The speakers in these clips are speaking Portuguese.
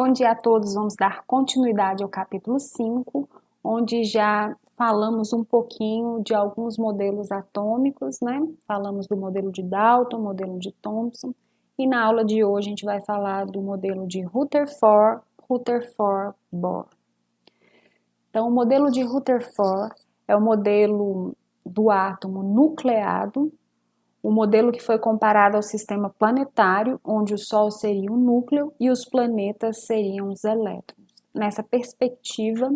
Bom dia a todos, vamos dar continuidade ao capítulo 5, onde já falamos um pouquinho de alguns modelos atômicos, né? Falamos do modelo de Dalton, modelo de Thomson, e na aula de hoje a gente vai falar do modelo de Rutherford, Bohr. Então, o modelo de Rutherford é o modelo do átomo nucleado, o modelo que foi comparado ao sistema planetário, onde o Sol seria o núcleo e os planetas seriam os elétrons. Nessa perspectiva,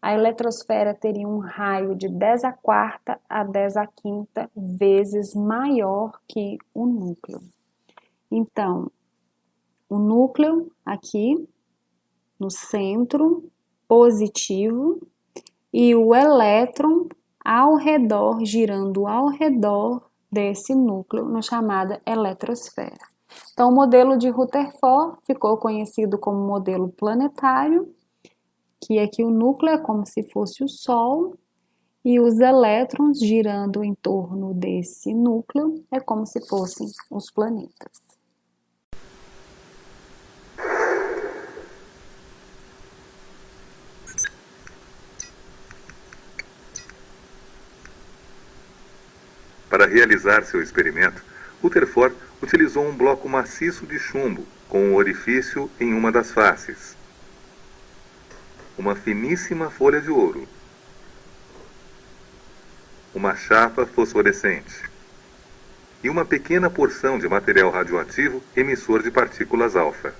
a eletrosfera teria um raio de 10 a quarta a 10 a quinta vezes maior que o núcleo. Então, o núcleo aqui no centro, positivo, e o elétron ao redor, girando ao redor desse núcleo, na chamada eletrosfera. Então, o modelo de Rutherford ficou conhecido como modelo planetário, que aqui o núcleo é como se fosse o Sol, e os elétrons girando em torno desse núcleo é como se fossem os planetas. Para realizar seu experimento, Rutherford utilizou um bloco maciço de chumbo com um orifício em uma das faces, uma finíssima folha de ouro, uma chapa fosforescente e uma pequena porção de material radioativo emissor de partículas alfa.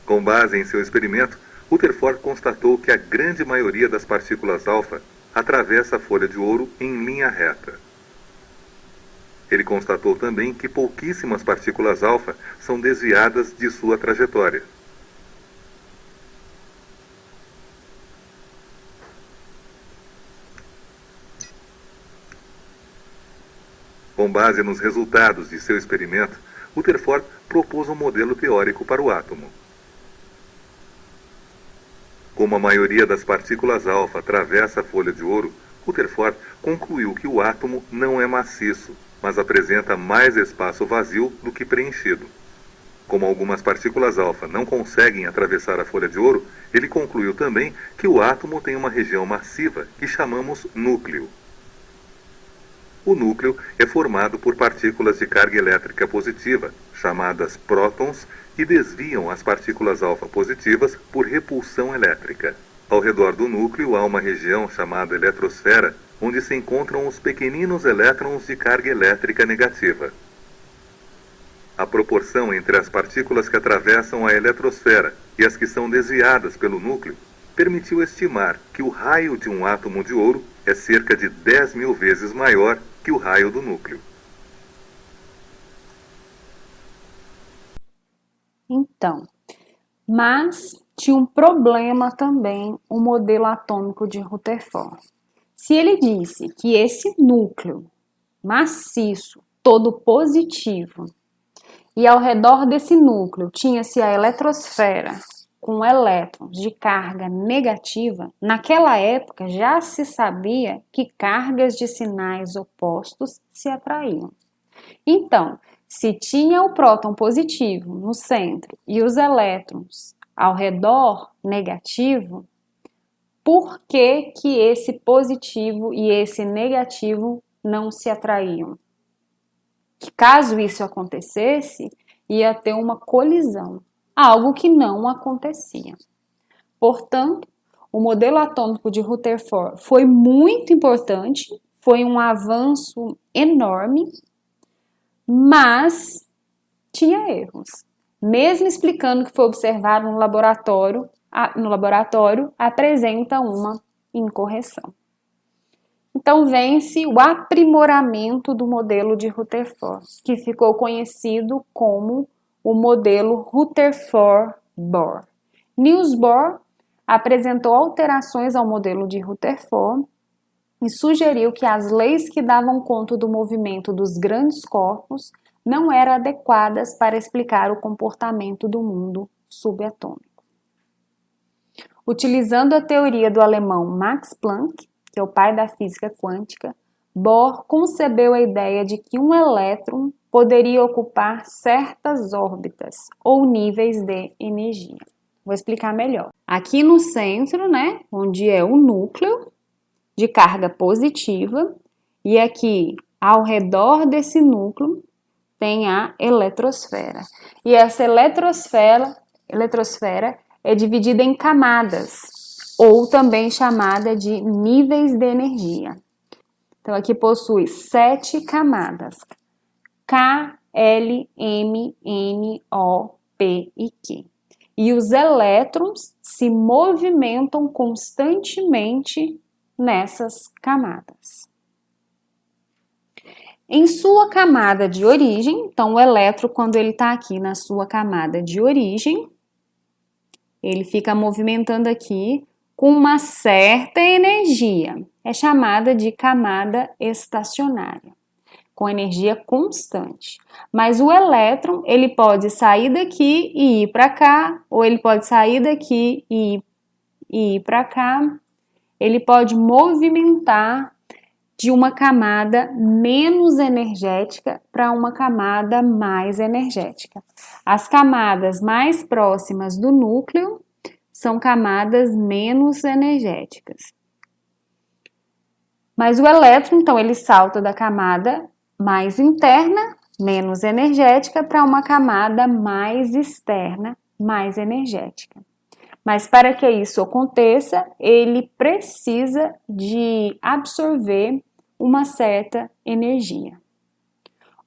Com base em seu experimento, Rutherford constatou que a grande maioria das partículas alfa atravessa a folha de ouro em linha reta. Ele constatou também que pouquíssimas partículas alfa são desviadas de sua trajetória. Com base nos resultados de seu experimento, Rutherford propôs um modelo teórico para o átomo. Como a maioria das partículas alfa atravessa a folha de ouro, Rutherford concluiu que o átomo não é maciço, mas apresenta mais espaço vazio do que preenchido. Como algumas partículas alfa não conseguem atravessar a folha de ouro, ele concluiu também que o átomo tem uma região massiva que chamamos núcleo. O núcleo é formado por partículas de carga elétrica positiva, chamadas prótons, e desviam as partículas alfa positivas por repulsão elétrica. Ao redor do núcleo há uma região chamada eletrosfera, onde se encontram os pequeninos elétrons de carga elétrica negativa. A proporção entre as partículas que atravessam a eletrosfera e as que são desviadas pelo núcleo permitiu estimar que o raio de um átomo de ouro é cerca de 10.000 vezes maior que o raio do núcleo. Então, mas tinha um problema também o modelo atômico de Rutherford. Se ele disse que esse núcleo maciço, todo positivo, e ao redor desse núcleo tinha-se a eletrosfera com elétrons de carga negativa, naquela época já se sabia que cargas de sinais opostos se atraíam. Então, se tinha o próton positivo no centro e os elétrons ao redor negativo, por que que esse positivo e esse negativo não se atraíam? Que caso isso acontecesse, ia ter uma colisão, algo que não acontecia. Portanto, o modelo atômico de Rutherford foi muito importante, foi um avanço enorme, mas tinha erros. Mesmo explicando que foi observado no laboratório apresenta uma incorreção. Então, vem-se o aprimoramento do modelo de Rutherford, que ficou conhecido como o modelo Rutherford-Bohr. Niels Bohr apresentou alterações ao modelo de Rutherford e sugeriu que as leis que davam conta do movimento dos grandes corpos não eram adequadas para explicar o comportamento do mundo subatômico. Utilizando a teoria do alemão Max Planck, que é o pai da física quântica, Bohr concebeu a ideia de que um elétron poderia ocupar certas órbitas ou níveis de energia. Vou explicar melhor. Aqui no centro, né, onde é o núcleo de carga positiva, e aqui ao redor desse núcleo tem a eletrosfera. E essa eletrosfera é dividida em camadas, ou também chamada de níveis de energia. Então, aqui possui 7 camadas: K, L, M, N, O, P e Q. E os elétrons se movimentam constantemente nessas camadas. Em sua camada de origem, então o elétron, quando ele está aqui na sua camada de origem, ele fica movimentando aqui com uma certa energia. É chamada de camada estacionária, com energia constante. Mas o elétron, ele pode sair daqui e ir para cá, ou ele pode sair daqui e ir para cá. Ele pode movimentar de uma camada menos energética para uma camada mais energética. As camadas mais próximas do núcleo são camadas menos energéticas. Mas o elétron, então, ele salta da camada mais interna, menos energética, para uma camada mais externa, mais energética. Mas para que isso aconteça, ele precisa de absorver uma certa energia.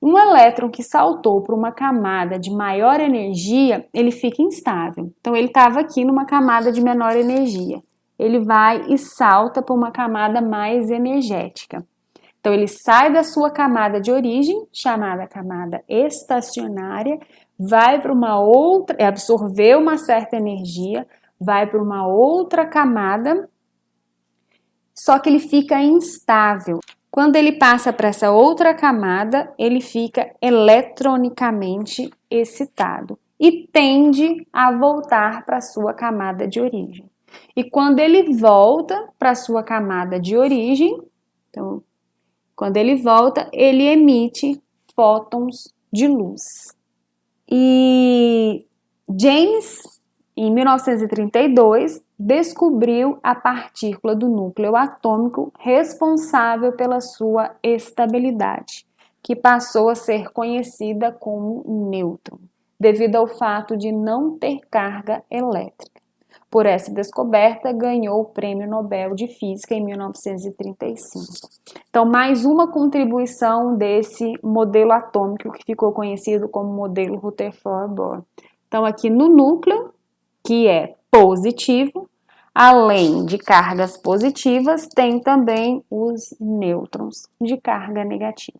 Um elétron que saltou para uma camada de maior energia, ele fica instável. Então, ele estava aqui numa camada de menor energia. Ele vai e salta para uma camada mais energética. Então, ele sai da sua camada de origem, chamada camada estacionária, vai para uma outra, absorveu uma certa energia, vai para uma outra camada, só que ele fica instável. Quando ele passa para essa outra camada, ele fica eletronicamente excitado e tende a voltar para a sua camada de origem. E quando ele volta para a sua camada de origem, então, quando ele volta, ele emite fótons de luz. E James, em 1932, descobriu a partícula do núcleo atômico responsável pela sua estabilidade, que passou a ser conhecida como nêutron, devido ao fato de não ter carga elétrica. Por essa descoberta, ganhou o Prêmio Nobel de Física em 1935. Então, mais uma contribuição desse modelo atômico que ficou conhecido como modelo Rutherford-Bohr. Então, aqui no núcleo, que é positivo, além de cargas positivas, tem também os nêutrons de carga negativa.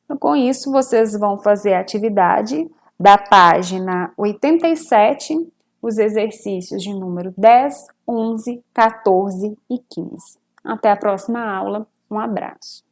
Então, com isso, vocês vão fazer a atividade da página 87, os exercícios de número 10, 11, 14 e 15. Até a próxima aula. Um abraço.